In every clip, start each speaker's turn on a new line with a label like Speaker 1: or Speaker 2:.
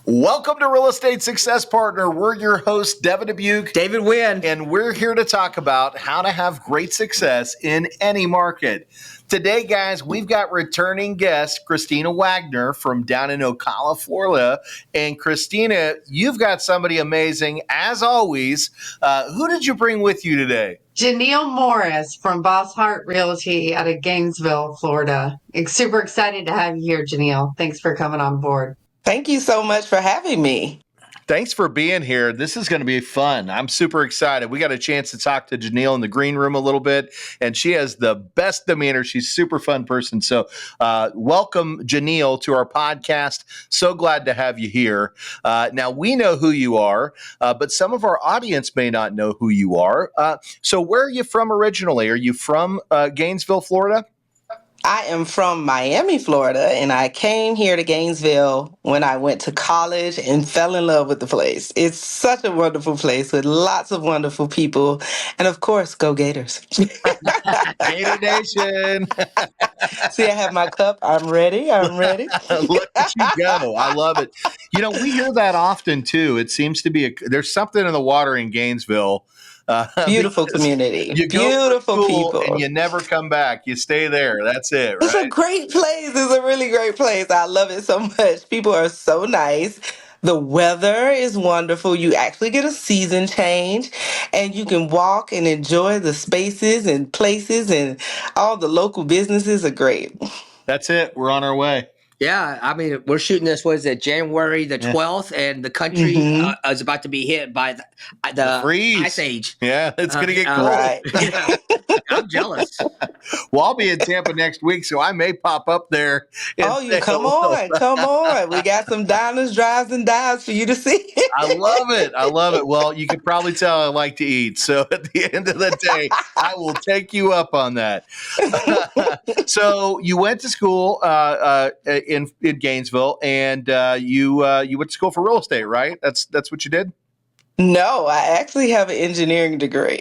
Speaker 1: Welcome to Real Estate Success Partner. We're your hosts, Devin Dubuque,
Speaker 2: David Wynn,
Speaker 1: and we're here to talk about how to have great success in any market. Today, guys, we've got returning guest Christina Wagner from down in Ocala, Florida. And Christina, you've got somebody amazing as always. Who did you bring with you today?
Speaker 3: Genile Morris from Boss Heart Realty out of Gainesville, Florida. Super excited to have you here, Genile. Thanks for coming on board.
Speaker 4: Thank you so much for having me.
Speaker 1: Thanks for being here. This is going to be fun. I'm super excited. We got a chance to talk to Genile in the green room a little bit, and she has the best demeanor. She's a super fun person. So welcome, Genile, to our podcast. So glad to have you here. Now, we know who you are, but some of our audience may not know who you are. So where are you from originally? Are you from Gainesville, Florida?
Speaker 4: I am from Miami, Florida, and I came here to Gainesville when I went to college and fell in love with the place. It's such a wonderful place with lots of wonderful people. And of course, go Gators.
Speaker 1: Gator Nation.
Speaker 4: See, I have my cup. I'm ready.
Speaker 1: Look at you go. I love it. You know, we hear that often too. It seems to be there's something in the water in Gainesville.
Speaker 4: Beautiful community.
Speaker 1: You
Speaker 4: Beautiful
Speaker 1: go
Speaker 4: people.
Speaker 1: and you never come back. You stay there. That's it, right?
Speaker 4: It's a great place. It's a really great place. I love it so much. People are so nice. The weather is wonderful. You actually get a season change and you can walk and enjoy the spaces and places, and all the local businesses are great.
Speaker 1: That's it. We're on our way.
Speaker 2: Yeah, I mean, we're shooting this, what is it, January the 12th, and the country is about to be hit by the
Speaker 1: freeze.
Speaker 2: ice age.
Speaker 1: Yeah, it's going to get cold.
Speaker 4: Right.
Speaker 2: I'm jealous.
Speaker 1: Well, I'll be in Tampa next week, so I may pop up there.
Speaker 4: Oh, you come on. We got some diners, drives, and dives for you to see.
Speaker 1: I love it. Well, you can probably tell I like to eat. So at the end of the day, I will take you up on that. So you went to school in Gainesville, and you went to school for real estate, right? That's what you did?
Speaker 4: No, I actually have an engineering degree.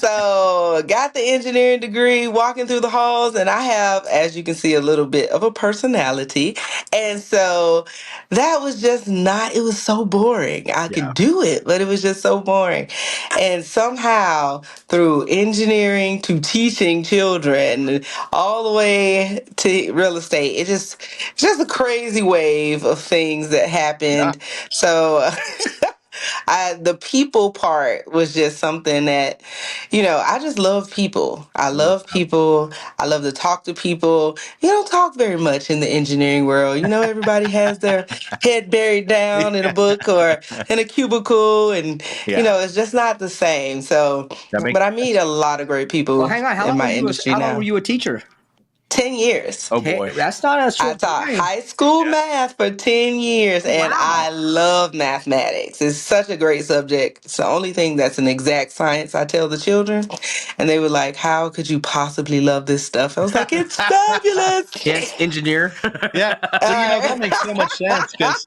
Speaker 4: So got the engineering degree, walking through the halls, and I have, as you can see, a little bit of a personality. And so that was just it was so boring. I could do it, but it was just so boring. And somehow through engineering to teaching children all the way to real estate, it's just a crazy wave of things that happened. Yeah. So the people part was just something that, I just love people. I love people. I love to talk to people. You don't talk very much in the engineering world. Everybody has their head buried down in a book or in a cubicle, and, it's just not the same. So, but I meet a lot of great people in my industry now.
Speaker 2: How long were you a teacher?
Speaker 4: 10 years.
Speaker 1: Oh boy.
Speaker 2: That's not a short
Speaker 4: I taught
Speaker 2: time.
Speaker 4: high school math for 10 years, and I love mathematics. It's such a great subject. It's the only thing that's an exact science, I tell the children. And they were like, how could you possibly love this stuff? I was like, it's fabulous.
Speaker 2: Yes, engineer.
Speaker 1: Yeah. So, that makes so much sense because,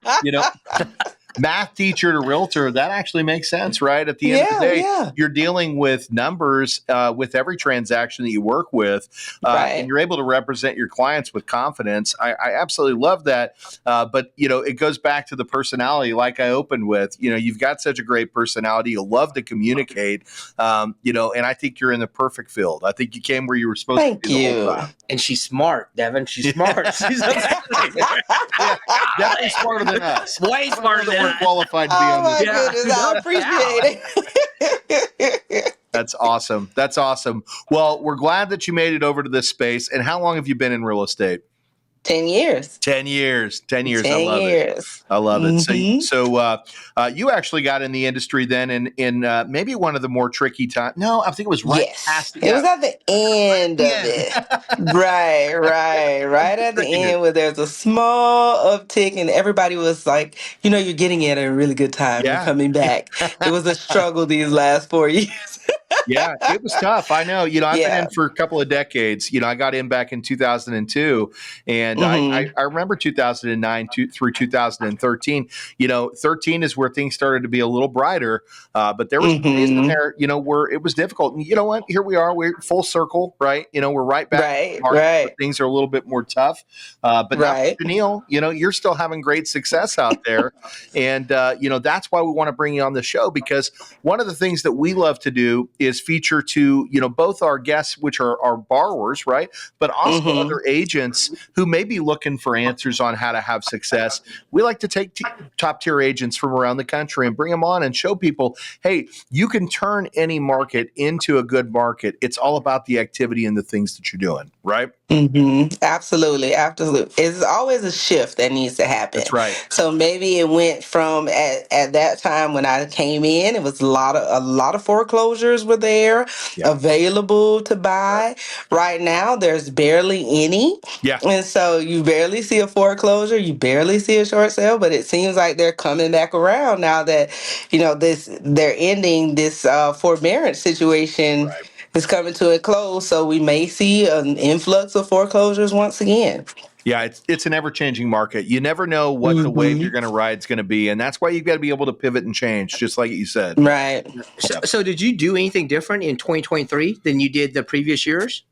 Speaker 1: math teacher to realtor, that actually makes sense, right? At the end of the day, you're dealing with numbers with every transaction that you work with, and you're able to represent your clients with confidence. I absolutely love that. But, it goes back to the personality like I opened with. You've got such a great personality. You love to communicate, and I think you're in the perfect field. I think you came where you were supposed to be the whole time.
Speaker 2: And she's smart, Devin. She's smart. She's
Speaker 1: definitely smarter than us.
Speaker 2: Way smarter than us.
Speaker 1: Qualified to be on this.
Speaker 4: Oh my goodness, I appreciate it.
Speaker 1: That's awesome. Well, we're glad that you made it over to this space. And how long have you been in real estate?
Speaker 4: 10 years.
Speaker 1: 10 years. 10 years.
Speaker 4: 10
Speaker 1: I love
Speaker 4: years.
Speaker 1: it. I love it.
Speaker 4: Mm-hmm.
Speaker 1: So you actually got in the industry then in maybe one of the more tricky times. No, I think it was right past.
Speaker 4: It was at the end of it. Right at the end where there's a small uptick and everybody was like, you're getting in at a really good time. You're coming back. It was a struggle these last 4 years.
Speaker 1: Yeah, it was tough. I know. I've been in
Speaker 4: Yeah.
Speaker 1: for a couple of decades. I got in back in 2002, and
Speaker 4: Mm-hmm.
Speaker 1: I remember 2009 through 2013. 13 is where things started to be a little brighter, but there were some days in
Speaker 4: Mm-hmm.
Speaker 1: there, where it was difficult. And you know what? Here we are. We're full circle, right? We're right back in
Speaker 4: Right.
Speaker 1: the market where
Speaker 4: Right.
Speaker 1: things are a little bit more tough. But now,
Speaker 4: Right.
Speaker 1: Genile, you're still having great success out there, and that's why we want to bring you on the show, because one of the things that we love to do is feature to both our guests, which are our borrowers, right, but also
Speaker 4: Mm-hmm.
Speaker 1: other agents who may be looking for answers on how to have success. We like to take top tier agents from around the country and bring them on and show people, hey, you can turn any market into a good market. It's all about the activity and the things that you're doing, right?
Speaker 4: Absolutely, absolutely. It's always a shift that needs to happen.
Speaker 1: That's right.
Speaker 4: So maybe it went from at that time when I came in, it was a lot of foreclosures were there
Speaker 1: Yeah.
Speaker 4: available to buy. Right now, there's barely any.
Speaker 1: Yeah.
Speaker 4: And so you barely see a foreclosure, you barely see a short sale, but it seems like they're coming back around now that they're ending this forbearance situation.
Speaker 1: Right.
Speaker 4: Is coming to a close, so we may see an influx of foreclosures once again.
Speaker 1: Yeah, it's an ever-changing market. You never know what the wave you're going to ride is going to be, and that's why you've got to be able to pivot and change, just like you said.
Speaker 4: Right.
Speaker 2: So did you do anything different in 2023 than you did the previous years?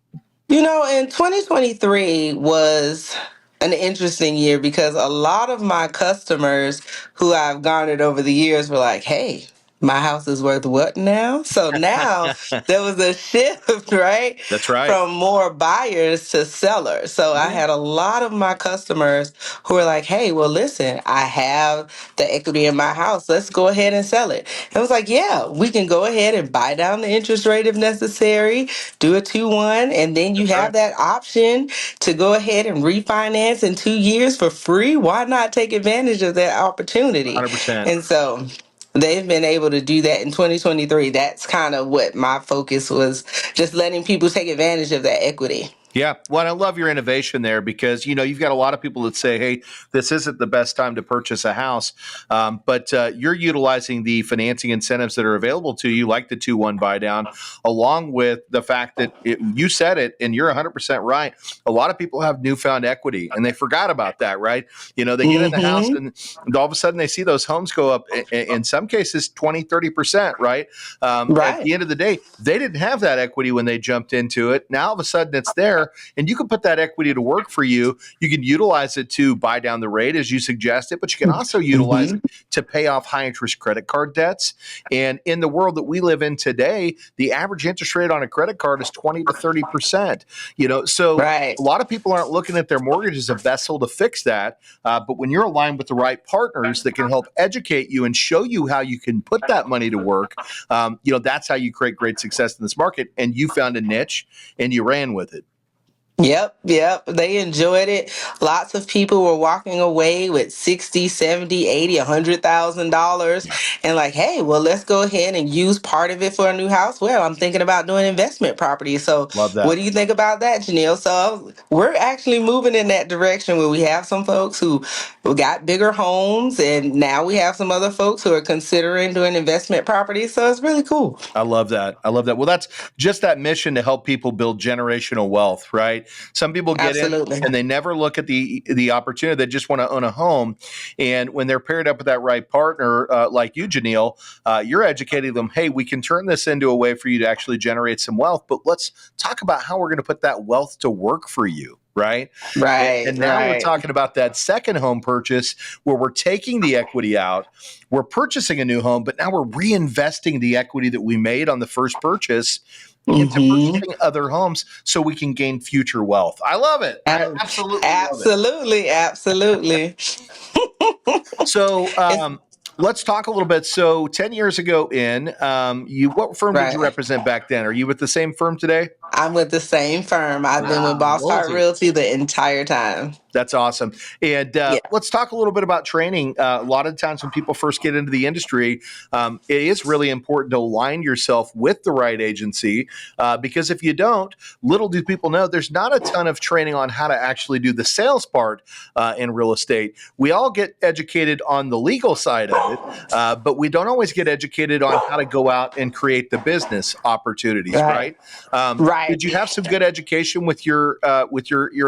Speaker 4: In 2023 was an interesting year because a lot of my customers who I've garnered over the years were like, hey, my house is worth what now? So now there was a shift, right?
Speaker 1: That's right.
Speaker 4: From more buyers to sellers. So I had a lot of my customers who were like, hey, well, listen, I have the equity in my house. Let's go ahead and sell it. And I was like, yeah, we can go ahead and buy down the interest rate if necessary, do a 2-1, and then you
Speaker 1: That's
Speaker 4: have
Speaker 1: right.
Speaker 4: that option to go ahead and refinance in 2 years for free. Why not take advantage of that opportunity?
Speaker 1: 100%.
Speaker 4: And so they've been able to do that in 2023. That's kind of what my focus was, just letting people take advantage of that equity.
Speaker 1: Yeah. Well, I love your innovation there because, you've got a lot of people that say, hey, this isn't the best time to purchase a house. But you're utilizing the financing incentives that are available to you, like the 2-1 buy down, along with the fact that you said it, and you're 100% right. A lot of people have newfound equity and they forgot about that, right? They get in the house and all of a sudden they see those homes go up in some cases 20, 30%, right? At the end of the day, they didn't have that equity when they jumped into it. Now all of a sudden it's there. And you can put that equity to work for you. You can utilize it to buy down the rate as you suggested, but you can also utilize it to pay off high interest credit card debts. And in the world that we live in today, the average interest rate on a credit card is 20 to 30%. So a lot of people aren't looking at their mortgage as a vessel to fix that. But when you're aligned with the right partners that can help educate you and show you how you can put that money to work, that's how you create great success in this market. And you found a niche and you ran with it.
Speaker 4: Yep. They enjoyed it. Lots of people were walking away with 60, 70, 80, $100,000 and like, hey, well, let's go ahead and use part of it for a new house. Well, I'm thinking about doing investment property. So
Speaker 1: Love that.
Speaker 4: what do you think about that, Genile? So we're actually moving in that direction where we have some folks who got bigger homes, and now we have some other folks who are considering doing investment property. So it's really cool.
Speaker 1: I love that. Well, that's just that mission to help people build generational wealth, right? Some people get
Speaker 4: Absolutely.
Speaker 1: in and they never look at the opportunity. They just want to own a home. And when they're paired up with that right partner, like you, Genile, you're educating them, hey, we can turn this into a way for you to actually generate some wealth, but let's talk about how we're going to put that wealth to work for you. Right. And now we're talking about that second home purchase where we're taking the equity out. We're purchasing a new home, but now we're reinvesting the equity that we made on the first purchase into purchasing other homes so we can gain future wealth. I love it. I absolutely love it. So let's talk a little bit. So 10 years ago what firm did you represent back then? Are you with the same firm today?
Speaker 4: I'm with the same firm. I've been with
Speaker 2: Wow,
Speaker 4: Boss Heart
Speaker 2: loyalty.
Speaker 4: Realty the entire time.
Speaker 1: That's awesome. And
Speaker 4: Yeah.
Speaker 1: let's talk a little bit about training. A lot of times when people first get into the industry, it is really important to align yourself with the right agency because if you don't, little do people know there's not a ton of training on how to actually do the sales part in real estate. We all get educated on the legal side of it, but we don't always get educated on how to go out and create the business opportunities, right?
Speaker 4: Right.
Speaker 1: Did you have some good education with your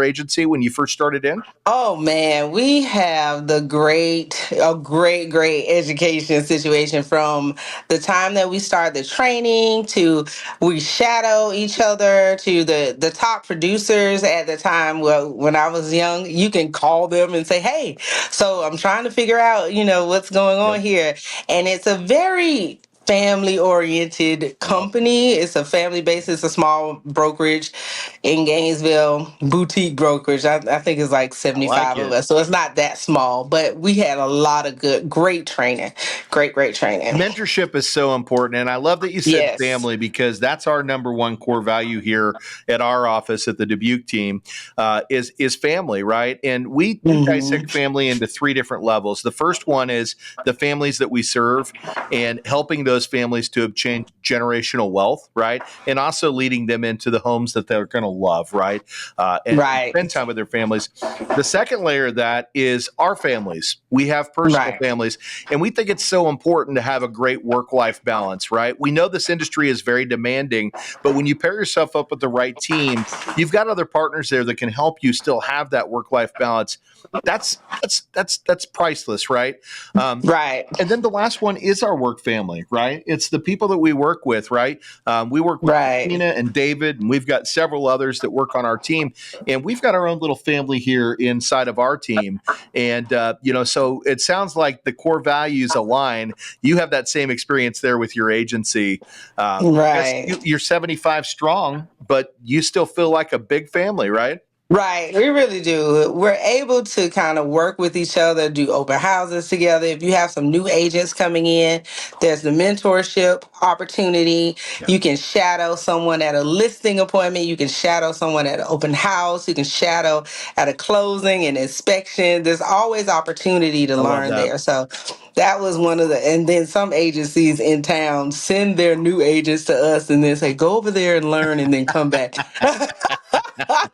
Speaker 1: agency when you first started in?
Speaker 4: Oh man, we have a great education situation from the time that we start the training to we shadow each other to the top producers at the time. Well, when I was young, you can call them and say, "Hey, so I'm trying to figure out, what's going on here," and it's a very family oriented company. It's a family based, it's a small brokerage in Gainesville, boutique brokerage. I think it's like
Speaker 1: I like
Speaker 4: 75 of
Speaker 1: it.
Speaker 4: us. So it's not that small, but we had a lot of great training. Great training.
Speaker 1: Mentorship is so important. And I love that you said
Speaker 4: Yes.
Speaker 1: family because that's our number one core value here at our office at the Dubuque team is family, right? And we dissect family into three different levels. The first one is the families that we serve and helping those families to obtain generational wealth, right? And also leading them into the homes that they're going to love, right? And
Speaker 4: Right.
Speaker 1: spend time with their families. The second layer of that is our families. We have personal
Speaker 4: Right.
Speaker 1: families, and we think it's so important to have a great work-life balance, right? We know this industry is very demanding, but when you pair yourself up with the right team, you've got other partners there that can help you still have that work-life balance. That's priceless, right?
Speaker 4: Right.
Speaker 1: And then the last one is our work family, right? It's the people that we work with, right? We work with
Speaker 4: Right.
Speaker 1: Tina and David, and we've got several others that work on our team, and we've got our own little family here inside of our team. And so it sounds like the core values align. You have that same experience there with your agency. Yes,
Speaker 4: Right.
Speaker 1: you're 75 strong, but you still feel like a big family, right?
Speaker 4: Right, we really do. We're able to kind of work with each other, do open houses together. If you have some new agents coming in, there's the mentorship opportunity.
Speaker 1: Yeah.
Speaker 4: You can shadow someone at a listing appointment. You can shadow someone at an open house. You can shadow at a closing and inspection. There's always opportunity to
Speaker 1: I love
Speaker 4: learn
Speaker 1: that.
Speaker 4: there. So that was one of and then some agencies in town send their new agents to us and then say, go over there and learn and then come back.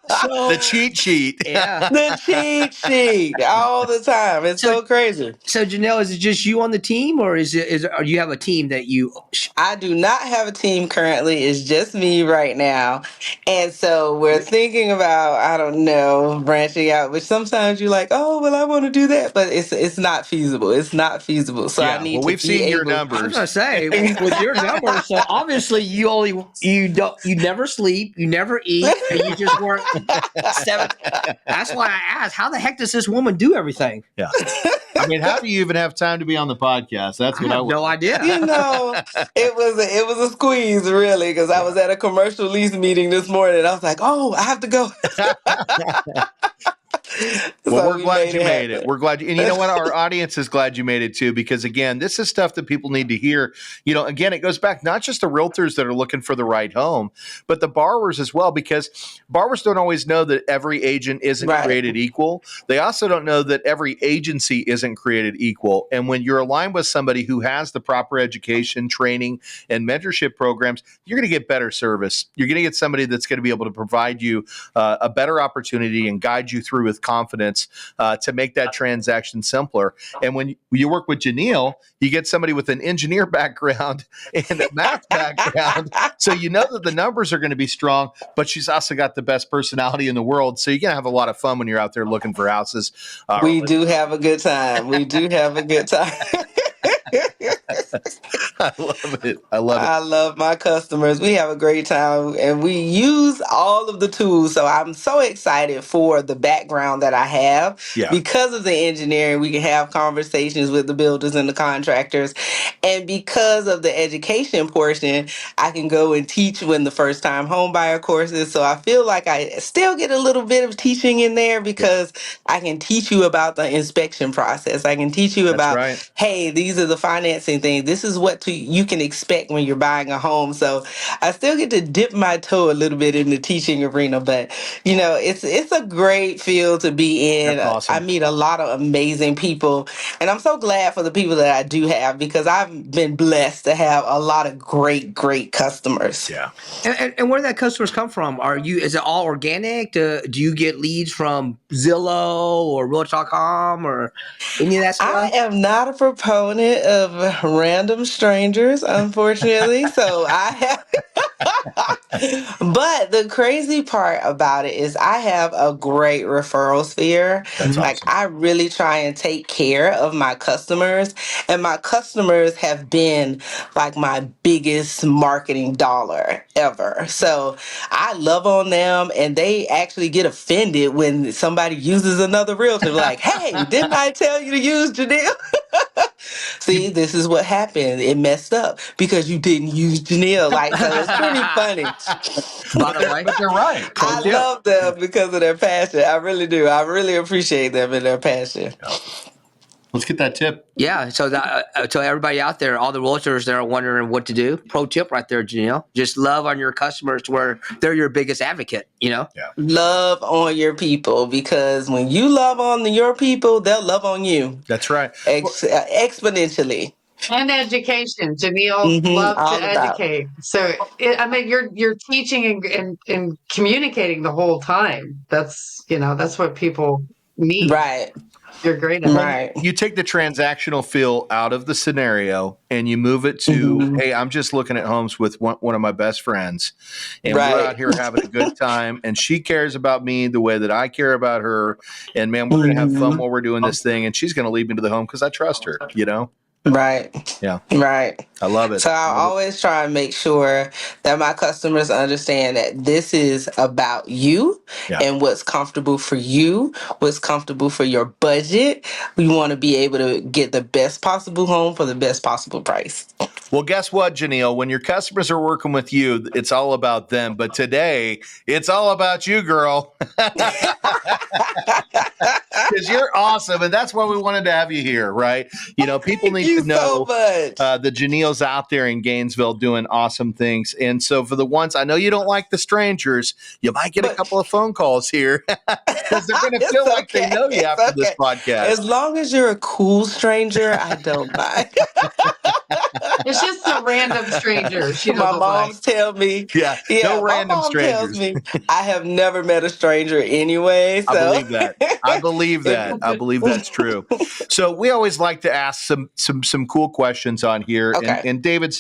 Speaker 2: So
Speaker 1: The cheat sheet.
Speaker 2: yeah.
Speaker 4: The cheat sheet all the time. It's so crazy.
Speaker 2: So Janelle, is it just you on the team, or or you have a team that you?
Speaker 4: I do not have a team currently. It's just me right now. And so we're thinking about, I don't know, branching out, which sometimes you're like, oh, well, I want to do that, but it's not feasible. It's not feasible. So I
Speaker 1: Yeah.
Speaker 4: need
Speaker 1: Well,
Speaker 4: to
Speaker 1: we've
Speaker 4: be
Speaker 1: seen your
Speaker 4: able.
Speaker 2: I was
Speaker 1: numbers.
Speaker 2: gonna say with your numbers, so obviously you never sleep, you never eat, and you just work 7. That's why I asked, how the heck does this woman do everything?
Speaker 1: Yeah. I mean, how do you even have time to be on the podcast? That's
Speaker 2: I
Speaker 1: what I
Speaker 2: have
Speaker 1: want.
Speaker 2: no idea.
Speaker 4: It was a squeeze really because I was at a commercial lease meeting this morning. I was like, oh, I have to go.
Speaker 1: Well,
Speaker 4: So
Speaker 1: we're
Speaker 4: we
Speaker 1: glad you
Speaker 4: it
Speaker 1: made it.
Speaker 4: happen.
Speaker 1: We're glad and you know what? Our audience is glad you made it too, because again, this is stuff that people need to hear. Again, it goes back not just to realtors that are looking for the right home, but the borrowers as well, because borrowers don't always know that every agent isn't
Speaker 4: Right.
Speaker 1: created equal. They also don't know that every agency isn't created equal. And when you're aligned with somebody who has the proper education, training, and mentorship programs, you're going to get better service. You're going to get somebody that's going to be able to provide you a better opportunity and guide you through with confidence to make that transaction simpler. And when you work with Genile, you get somebody with an engineer background and a math background. So you know that the numbers are going to be strong, but she's also got the best personality in the world. So you're going to have a lot of fun when you're out there looking for houses.
Speaker 4: We do have a good time. We do have a good time.
Speaker 1: I love it. I love it.
Speaker 4: I love my customers. We have a great time and we use all of the tools. So I'm so excited for the background that I have.
Speaker 1: Yeah.
Speaker 4: Because of the engineering, we can have conversations with the builders and the contractors. And because of the education portion, I can go and teach when the first time home buyer courses. So I feel like I still get a little bit of teaching in there because I can teach you about the inspection process. I can teach you
Speaker 1: That's
Speaker 4: about,
Speaker 1: right.
Speaker 4: hey, these are the financing thing. This is what you can expect when you're buying a home. So I still get to dip my toe a little bit in the teaching arena, but it's a great field to be in.
Speaker 1: That's awesome.
Speaker 4: I meet a lot of amazing people, and I'm so glad for the people that I do have, because I've been blessed to have a lot of great customers.
Speaker 1: Yeah.
Speaker 2: And where do that customers come from? Is it all organic? Do you get leads from Zillow or Realtor.com or any of that stuff?
Speaker 4: I am not a proponent of random strangers, unfortunately. So I have. But the crazy part about it is I have a great referral sphere.
Speaker 1: That's
Speaker 4: Like,
Speaker 1: awesome.
Speaker 4: I really try and take care of my customers, and my customers have been like my biggest marketing dollar ever. So I love on them, and they actually get offended when somebody uses another realtor. Like, hey, didn't I tell you to use Genile? See, this is what happened. It messed up because you didn't use Genile. Like, so it's pretty funny.
Speaker 2: By the way,
Speaker 1: But they're right.
Speaker 4: I love them because of their passion. I really do. I really appreciate them and their passion.
Speaker 1: Let's get that tip.
Speaker 2: yeah. So to everybody out there, all the realtors that are wondering what to do, pro tip right there, Genile. Just love on your customers to where they're your biggest advocate.
Speaker 1: Yeah.
Speaker 4: Love on your people, because when you love on your people, they'll love on you.
Speaker 1: That's right.
Speaker 4: Exponentially.
Speaker 3: And education. Genile loves
Speaker 4: all
Speaker 3: to
Speaker 4: about.
Speaker 3: educate. So you're teaching and communicating the whole time. That's what people need.
Speaker 4: Right.
Speaker 3: You're great at it.
Speaker 4: Right.
Speaker 1: You take the transactional feel out of the scenario and you move it to, hey, I'm just looking at homes with one of my best friends, and we're out here having a good time, and she cares about me the way that I care about her, and man, we're going to have fun while we're doing this thing, and she's going to lead me to the home because I trust her,
Speaker 4: Right.
Speaker 1: Yeah.
Speaker 4: Right.
Speaker 1: I love it.
Speaker 4: So I always try and make sure that my customers understand that this is about you and what's comfortable for you, what's comfortable for your budget. We want to be able to get the best possible home for the best possible price.
Speaker 1: Well, guess what, Genile? When your customers are working with you, it's all about them. But today, it's all about you, girl. Because you're awesome, and that's why we wanted to have you here, right? People need to know the Genile's out there in Gainesville doing awesome things. And so for the ones, I know you don't like the strangers, you might get a couple of phone calls here because they're going to feel like they know you after this podcast.
Speaker 4: As long as you're a cool stranger, I don't mind.
Speaker 3: It's just a random stranger.
Speaker 4: My moms tell me.
Speaker 1: No random strangers.
Speaker 4: Tells me I have never met a stranger anyway. So.
Speaker 1: I believe that. I believe that's true. So we always like to ask some cool questions on here, and David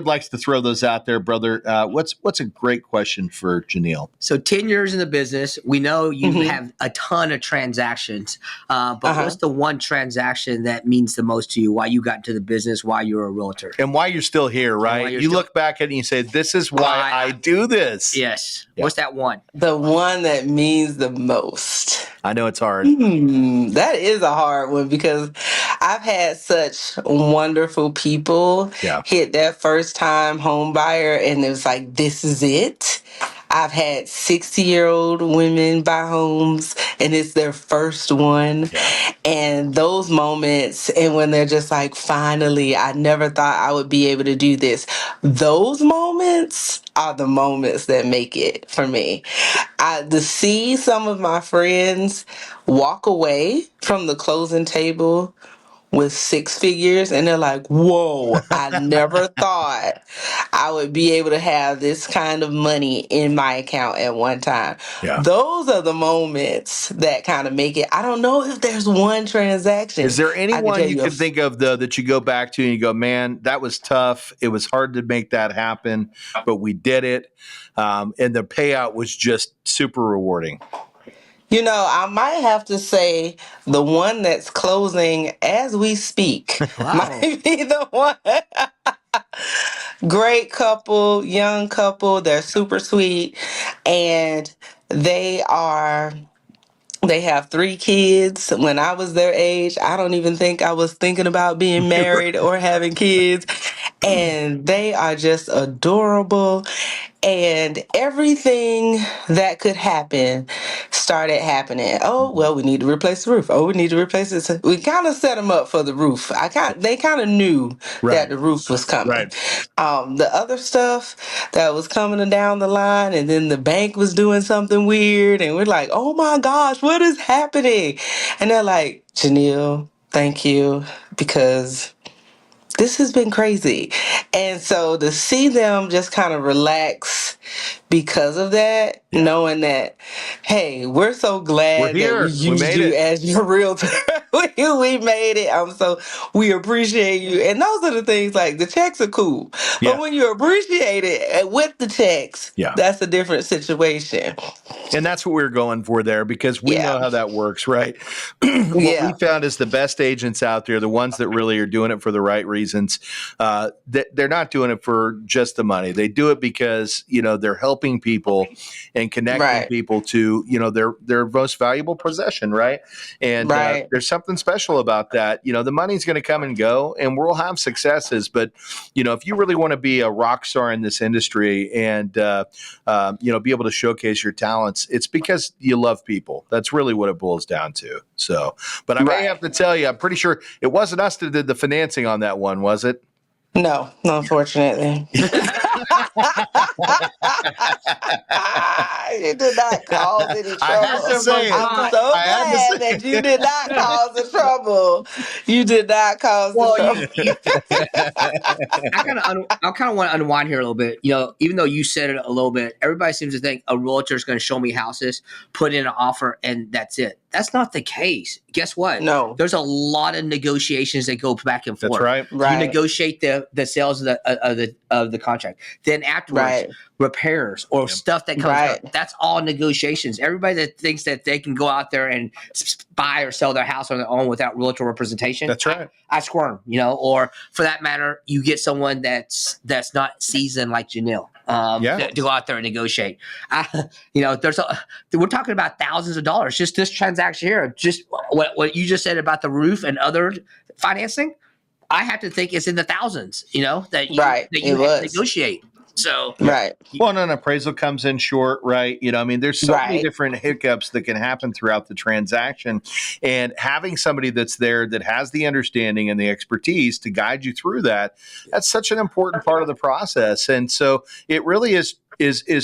Speaker 1: likes to throw those out there, brother. What's a great question for Genile?
Speaker 2: So 10 years in the business, we know you have a ton of transactions, but what's the one transaction that means the most to you? Why you got into the business? Why you're a realtor?
Speaker 1: And why you're still here, right? You look back at it and you say, "This is why I do this."
Speaker 2: Yes. Yeah. What's that one?
Speaker 4: The one that means the most.
Speaker 1: I know it's hard.
Speaker 4: That is a hard one because I've had such wonderful people hit that first time home buyer, and it was like, this is it. I've had 60-year-old women buy homes and it's their first one. And those moments, and when they're just like, finally, I never thought I would be able to do this. Those moments are the moments that make it for me. To see some of my friends walk away from the closing table with 6 figures, and they're like, whoa, I never thought I would be able to have this kind of money in my account at one time. Those are the moments that kind of make it. I don't know if there's one transaction.
Speaker 1: Is there anyone you can think of that you go back to and you go, man, that was tough. It was hard to make that happen, but we did it. And the payout was just super rewarding.
Speaker 4: I might have to say the one that's closing as we speak might be the one. Great couple, young couple. They're super sweet. And they have 3 kids. When I was their age, I don't even think I was thinking about being married or having kids. And they are just adorable. And everything that could happen started happening. Oh, well, we need to replace the roof. Oh, we need to replace this. We kind of set them up for the roof. They kind of knew that the roof was coming.
Speaker 1: Right.
Speaker 4: The other stuff that was coming down the line, and then the bank was doing something weird, and we're like, oh my gosh, what is happening? And they're like, Genile, thank you, because this has been crazy. And so to see them just kind of relax because of that, knowing that, hey, we're so glad that we used you as your realtor. We made it. We appreciate you. And those are the things, like, the checks are cool. But when you appreciate it with the checks, that's a different situation.
Speaker 1: And that's what we're going for there, because we know how that works, right? What we found is the best agents out there, the ones that really are doing it for the right reasons, they're not doing it for just the money. They do it because, they're helping people and connecting people to, their most valuable possession, right? And there's something special about that. The money's going to come and go, and we'll have successes. But, if you really want to be a rock star in this industry and, be able to showcase your talents, it's because you love people. That's really what it boils down to. So, but I may have to tell you, I'm pretty sure it wasn't us that did the financing on that one, was it?
Speaker 4: No, unfortunately. You did not cause any trouble. I'm so glad that you did not cause the trouble. You did not cause the trouble.
Speaker 2: I kind of want to unwind here a little bit. Even though you said it a little bit, everybody seems to think a realtor is going to show me houses, put in an offer, and that's it. That's not the case. Guess what?
Speaker 4: No.
Speaker 2: There's a lot of negotiations that go back and forth.
Speaker 1: That's right.
Speaker 2: You negotiate the sales of the contract. Then afterwards, repairs or stuff that comes up. That's all negotiations. Everybody that thinks that they can go out there and buy or sell their house on their own without realtor representation.
Speaker 1: That's right.
Speaker 2: I squirm, or for that matter, you get someone that's not seasoned like Genile. To go out there and negotiate. We're talking about thousands of dollars. Just this transaction here, just what you just said about the roof and other financing, I have to think it's in the thousands, that you have to negotiate. So,
Speaker 1: well, an appraisal comes in short, right? There's so many different hiccups that can happen throughout the transaction, and having somebody that's there that has the understanding and the expertise to guide you through that's such an important part of the process. And so it really is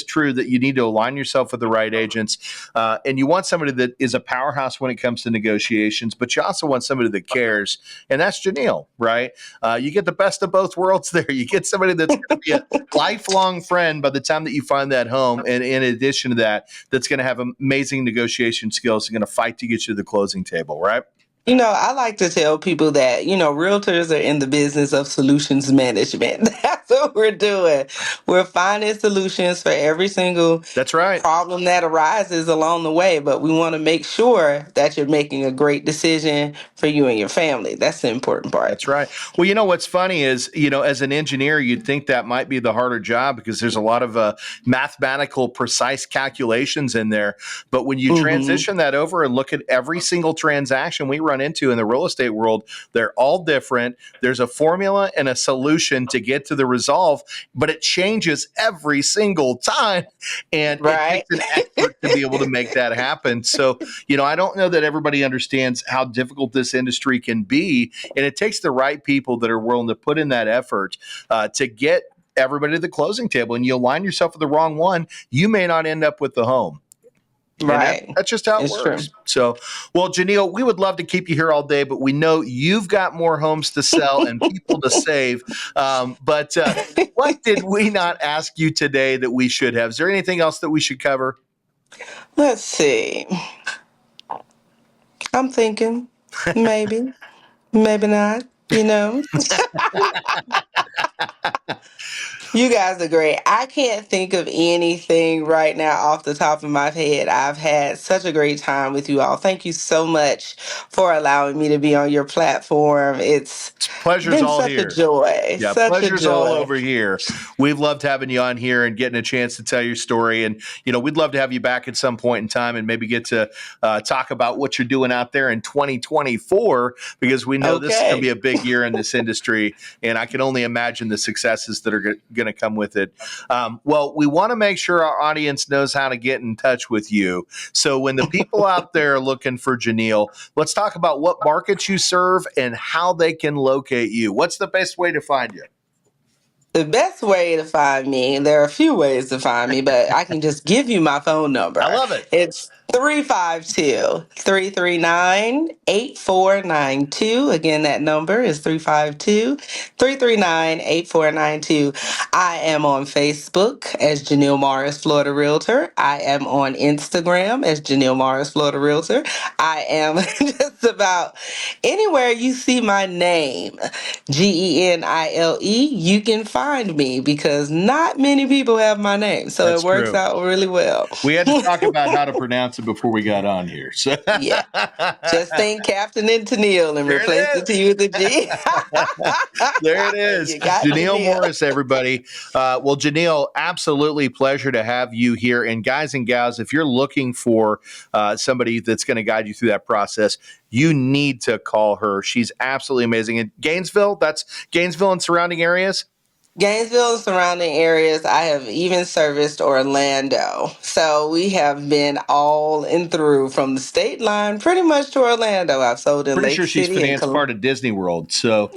Speaker 1: true that you need to align yourself with the right agents, and you want somebody that is a powerhouse when it comes to negotiations, but you also want somebody that cares, and that's Genile, right? You get the best of both worlds there. You get somebody that's going to be a lifelong friend by the time that you find that home, and in addition to that's going to have amazing negotiation skills and going to fight to get you to the closing table, right?
Speaker 4: I like to tell people that, realtors are in the business of solutions management. That's what we're doing. We're finding solutions for every single problem that arises along the way. But we want to make sure that you're making a great decision for you and your family. That's the important part.
Speaker 1: That's right. Well, what's funny is, as an engineer, you'd think that might be the harder job because there's a lot of mathematical, precise calculations in there. But when you transition that over and look at every single transaction we run into in the real estate world, they're all different. There's a formula and a solution to get to the resolve, but it changes every single time. And it takes an expert to be able to make that happen. So, I don't know that everybody understands how difficult this industry can be. And it takes the right people that are willing to put in that effort to get everybody to the closing table. And you align yourself with the wrong one, you may not end up with the home.
Speaker 4: Right.
Speaker 1: That's just how it works.
Speaker 4: True.
Speaker 1: So, well, Genile, we would love to keep you here all day, but we know you've got more homes to sell and people to save. But what did we not ask you today that we should have? Is there anything else that we should cover?
Speaker 4: Let's see. I'm thinking maybe not, You guys are great. I can't think of anything right now off the top of my head. I've had such a great time with you all. Thank you so much for allowing me to be on your platform. It's
Speaker 1: pleasure's all
Speaker 4: such
Speaker 1: here.
Speaker 4: A joy.
Speaker 1: Yeah,
Speaker 4: such
Speaker 1: pleasure's
Speaker 4: a joy.
Speaker 1: all over here. We've loved having you on here and getting a chance to tell your story. And, we'd love to have you back at some point in time and maybe get to talk about what you're doing out there in 2024, because we know this is going to be a big year in this industry. And I can only imagine the success successes that are going to come with it. Well, we want to make sure our audience knows how to get in touch with you. So when the people out there are looking for Genile, let's talk about what markets you serve and how they can locate you. What's the best way to find you?
Speaker 4: The best way to find me, there are a few ways to find me, but I can just give you my phone number.
Speaker 1: I love it.
Speaker 4: It's 352-339-8492. Again, that number is 352-339-8492. I am on Facebook as Genile Morris, Florida Realtor. I am on Instagram as Genile Morris, Florida Realtor. I am just about anywhere you see my name, Genile, you can find me because not many people have my name. So
Speaker 1: That's
Speaker 4: it works
Speaker 1: true.
Speaker 4: out really well.
Speaker 1: We had to talk about how to pronounce it before we got on here. So
Speaker 4: yeah. Just think Captain and Tennille and replace the T with the G.
Speaker 1: There it is. Genile Morris, everybody. Well, Genile, absolutely pleasure to have you here. And guys and gals, if you're looking for somebody that's going to guide you through that process, you need to call her. She's absolutely amazing. And Gainesville, that's Gainesville and surrounding areas?
Speaker 4: Gainesville and surrounding areas. I have even serviced Orlando. So we have been all and through from the state line pretty much to Orlando. I've sold in
Speaker 1: Pretty
Speaker 4: Lake
Speaker 1: sure she's
Speaker 4: City
Speaker 1: financed part of Disney World. So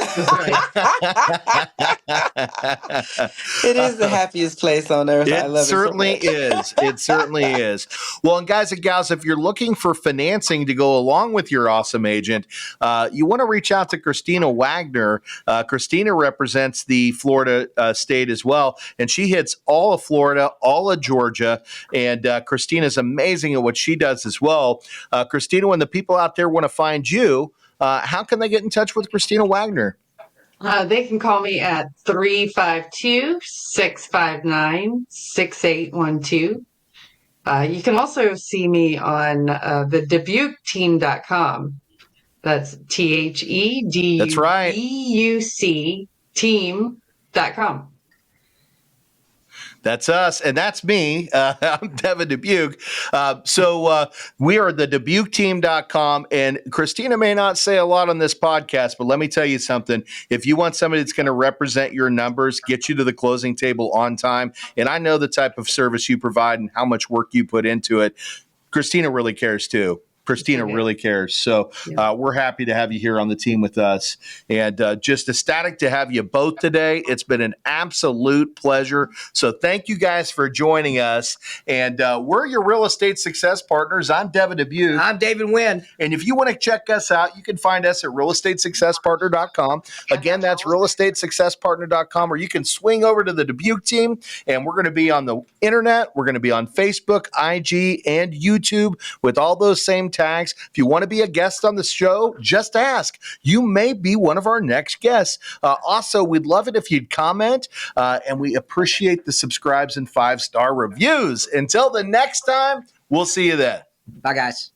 Speaker 4: it is the happiest place on earth. I love
Speaker 1: it certainly is. It certainly is. Well, and guys and gals, if you're looking for financing to go along with your awesome agent, you want to reach out to Christina Wagner. Christina represents the Florida state as well, and she hits all of Florida, all of Georgia, and Christina's amazing at what she does as well. Christina, when the people out there want to find you, how can they get in touch with Christina Wagner?
Speaker 3: They can call me at 352-659-6812. You can also see me on the DebuqueTeam.com. That's TheDubuc
Speaker 1: That's right.
Speaker 3: team.com.
Speaker 1: That's us, and that's me. I'm Devin Dubuque. So we are the DebuqueTeam.com, and Christina may not say a lot on this podcast, but let me tell you something. If you want somebody that's going to represent your numbers, get you to the closing table on time, and I know the type of service you provide and how much work you put into it, Christina really cares too. Christina really cares. So we're happy to have you here on the team with us, and just ecstatic to have you both today. It's been an absolute pleasure. So thank you guys for joining us. And we're your real estate success partners. I'm Devin Dubuque.
Speaker 2: I'm David Wynn.
Speaker 1: And if you want to check us out, you can find us at realestatesuccesspartner.com. Again, that's realestatesuccesspartner.com, or you can swing over to the Dubuque team, and we're going to be on the internet. We're going to be on Facebook, IG, and YouTube with all those same tags. If you want to be a guest on the show, just ask. You may be one of our next guests. Also, we'd love it if you'd comment, and we appreciate the subscribes and 5-star reviews. Until the next time, we'll see you then.
Speaker 2: Bye, guys.